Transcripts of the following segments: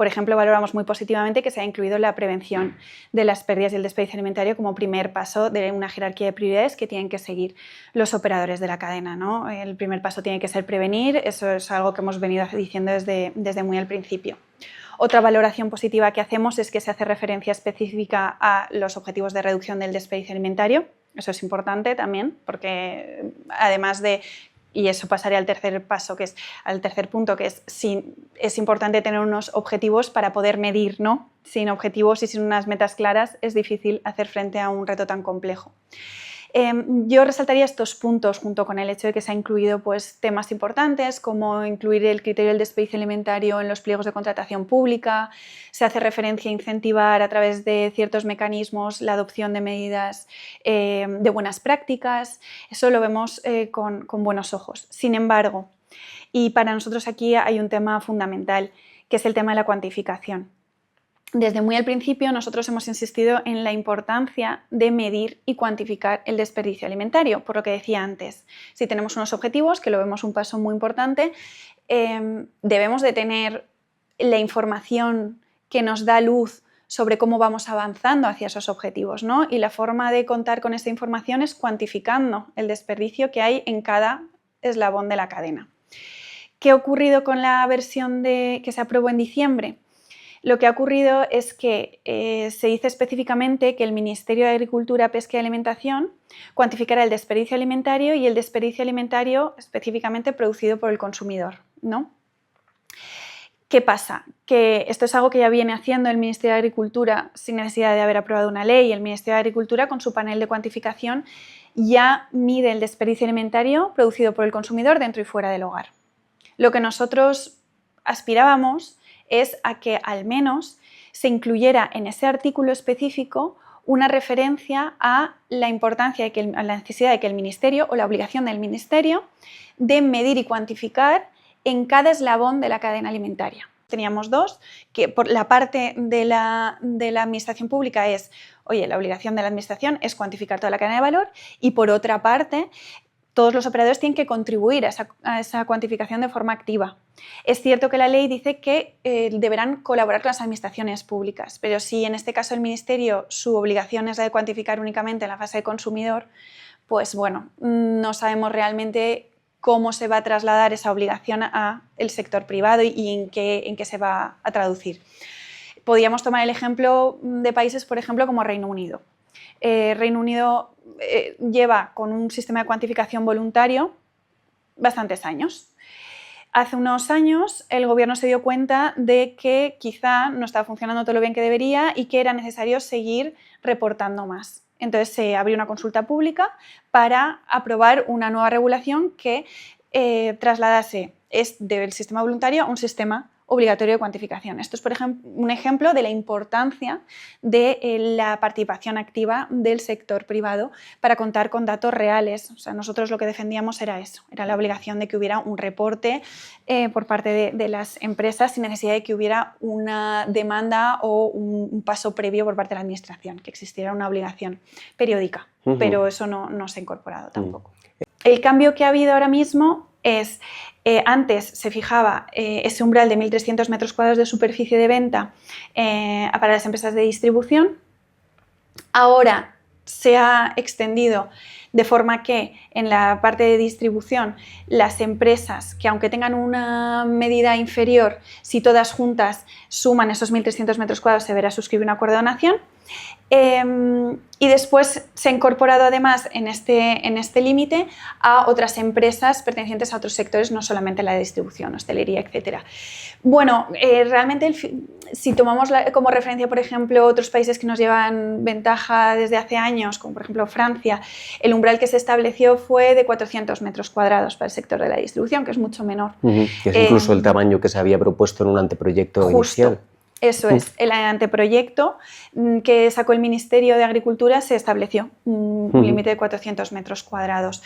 Por ejemplo, valoramos muy positivamente que se ha incluido la prevención de las pérdidas y el desperdicio alimentario como primer paso de una jerarquía de prioridades que tienen que seguir los operadores de la cadena, ¿no? El primer paso tiene que ser prevenir, eso es algo que hemos venido diciendo desde muy al principio. Otra valoración positiva que hacemos es que se hace referencia específica a los objetivos de reducción del desperdicio alimentario. Eso es importante también, porque además de, y eso pasaría al tercer paso, que es al tercer punto, que es si es importante tener unos objetivos para poder medir, ¿no? Sin objetivos y sin unas metas claras es difícil hacer frente a un reto tan complejo. Yo resaltaría estos puntos junto con el hecho de que se ha incluido pues, temas importantes como incluir el criterio del desperdicio alimentario en los pliegos de contratación pública, se hace referencia a incentivar a través de ciertos mecanismos la adopción de medidas de buenas prácticas, eso lo vemos con buenos ojos. Sin embargo, y para nosotros aquí hay un tema fundamental, que es el tema de la cuantificación. Desde muy al principio nosotros hemos insistido en la importancia de medir y cuantificar el desperdicio alimentario, por lo que decía antes. Si tenemos unos objetivos, que lo vemos un paso muy importante, debemos de tener la información que nos da luz sobre cómo vamos avanzando hacia esos objetivos, ¿no? Y la forma de contar con esta información es cuantificando el desperdicio que hay en cada eslabón de la cadena. ¿Qué ha ocurrido con la versión que se aprobó en diciembre? Lo que ha ocurrido es que se dice específicamente que el Ministerio de Agricultura, Pesca y Alimentación cuantificará el desperdicio alimentario y el desperdicio alimentario específicamente producido por el consumidor, ¿no? ¿Qué pasa? Que esto es algo que ya viene haciendo el Ministerio de Agricultura sin necesidad de haber aprobado una ley. El Ministerio de Agricultura, con su panel de cuantificación, ya mide el desperdicio alimentario producido por el consumidor dentro y fuera del hogar. Lo que nosotros aspirábamos es a que al menos se incluyera en ese artículo específico una referencia a la importancia, a la necesidad de que el Ministerio o la obligación del Ministerio de medir y cuantificar en cada eslabón de la cadena alimentaria. Teníamos dos, que por la parte de la administración pública es, oye, la obligación de la administración es cuantificar toda la cadena de valor y por otra parte, todos los operadores tienen que contribuir a esa cuantificación de forma activa. Es cierto que la ley dice que deberán colaborar con las administraciones públicas, pero si en este caso el Ministerio su obligación es la de cuantificar únicamente en la fase de consumidor, pues bueno, no sabemos realmente cómo se va a trasladar esa obligación al sector privado y en qué se va a traducir. Podríamos tomar el ejemplo de países, por ejemplo, como Reino Unido. Reino Unido lleva con un sistema de cuantificación voluntario bastantes años. Hace unos años el gobierno se dio cuenta de que quizá no estaba funcionando todo lo bien que debería y que era necesario seguir reportando más. Entonces se abrió una consulta pública para aprobar una nueva regulación que trasladase del sistema voluntario a un sistema obligatorio de cuantificación. Esto es, por ejemplo, un ejemplo de la importancia de la participación activa del sector privado para contar con datos reales. O sea, nosotros lo que defendíamos era eso, era la obligación de que hubiera un reporte por parte de las empresas sin necesidad de que hubiera una demanda o un paso previo por parte de la administración, que existiera una obligación periódica, pero eso no se ha incorporado tampoco. El cambio que ha habido ahora mismo es, antes se fijaba ese umbral de 1.300 metros cuadrados de superficie de venta para las empresas de distribución. Ahora se ha extendido de forma que en la parte de distribución las empresas que aunque tengan una medida inferior, si todas juntas suman esos 1.300 metros cuadrados se verá suscribir un acuerdo de donación. Y después se ha incorporado además en este límite a otras empresas pertenecientes a otros sectores, no solamente la de distribución, hostelería, etc. Bueno, realmente si tomamos como referencia, por ejemplo, otros países que nos llevan ventaja desde hace años, como por ejemplo Francia, el umbral que se estableció fue de 400 metros cuadrados para el sector de la distribución, que es mucho menor. Que es incluso el tamaño que se había propuesto en un anteproyecto inicial. Eso es, el anteproyecto que sacó el Ministerio de Agricultura se estableció un límite de 400 metros cuadrados.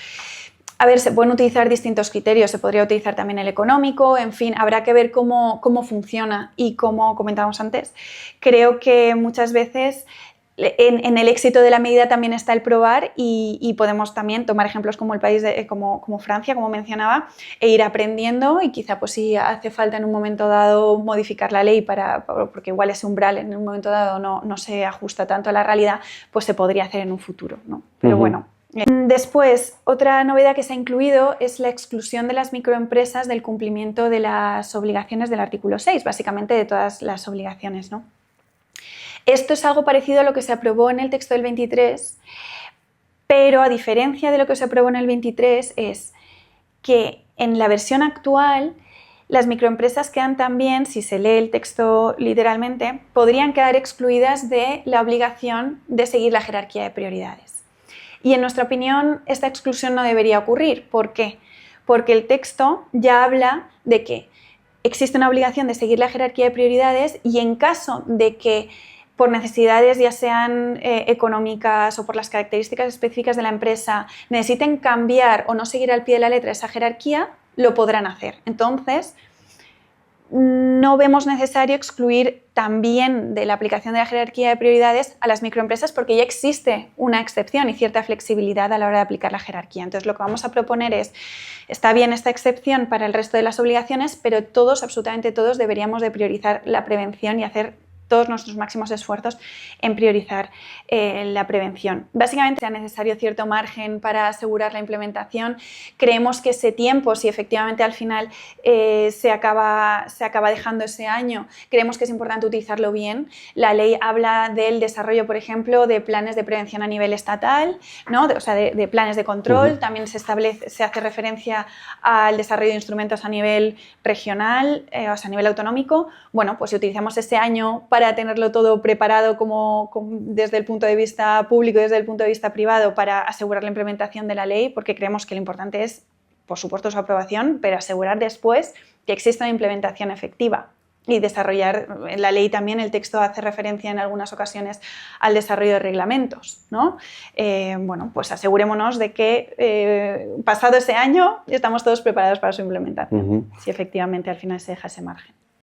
A ver, se pueden utilizar distintos criterios, se podría utilizar también el económico, en fin, habrá que ver cómo funciona y como comentábamos antes. Creo que muchas veces en el éxito de la medida también está el probar y podemos también tomar ejemplos como el país como Francia, como mencionaba, e ir aprendiendo y quizá pues si hace falta en un momento dado modificar la ley porque igual ese umbral en un momento dado no se ajusta tanto a la realidad, pues se podría hacer en un futuro, ¿no? Pero bueno. Después, otra novedad que se ha incluido es la exclusión de las microempresas del cumplimiento de las obligaciones del artículo 6, básicamente de todas las obligaciones, ¿no? Esto es algo parecido a lo que se aprobó en el texto del 23, pero a diferencia de lo que se aprobó en el 23 es que en la versión actual las microempresas quedan también, si se lee el texto literalmente, podrían quedar excluidas de la obligación de seguir la jerarquía de prioridades. Y en nuestra opinión esta exclusión no debería ocurrir. ¿Por qué? Porque el texto ya habla de que existe una obligación de seguir la jerarquía de prioridades y en caso de que por necesidades ya sean económicas o por las características específicas de la empresa, necesiten cambiar o no seguir al pie de la letra esa jerarquía, lo podrán hacer. Entonces, no vemos necesario excluir también de la aplicación de la jerarquía de prioridades a las microempresas porque ya existe una excepción y cierta flexibilidad a la hora de aplicar la jerarquía. Entonces, lo que vamos a proponer es, está bien esta excepción para el resto de las obligaciones, pero todos, absolutamente todos, deberíamos de priorizar la prevención y hacer todos nuestros máximos esfuerzos en priorizar la prevención. Básicamente, sea necesario cierto margen para asegurar la implementación. Creemos que ese tiempo, si efectivamente al final se acaba dejando ese año, creemos que es importante utilizarlo bien. La ley habla del desarrollo, por ejemplo, de planes de prevención a nivel estatal, ¿no? De planes de control. También se hace referencia al desarrollo de instrumentos a nivel regional, o sea, a nivel autonómico. Bueno, pues si utilizamos ese año para tenerlo todo preparado desde el punto de vista público y desde el punto de vista privado para asegurar la implementación de la ley, porque creemos que lo importante es, por supuesto, su aprobación, pero asegurar después que exista una implementación efectiva y desarrollar la ley también. El texto hace referencia en algunas ocasiones al desarrollo de reglamentos, ¿no? Bueno, pues asegurémonos de que pasado ese año estamos todos preparados para su implementación, si efectivamente al final se deja ese margen.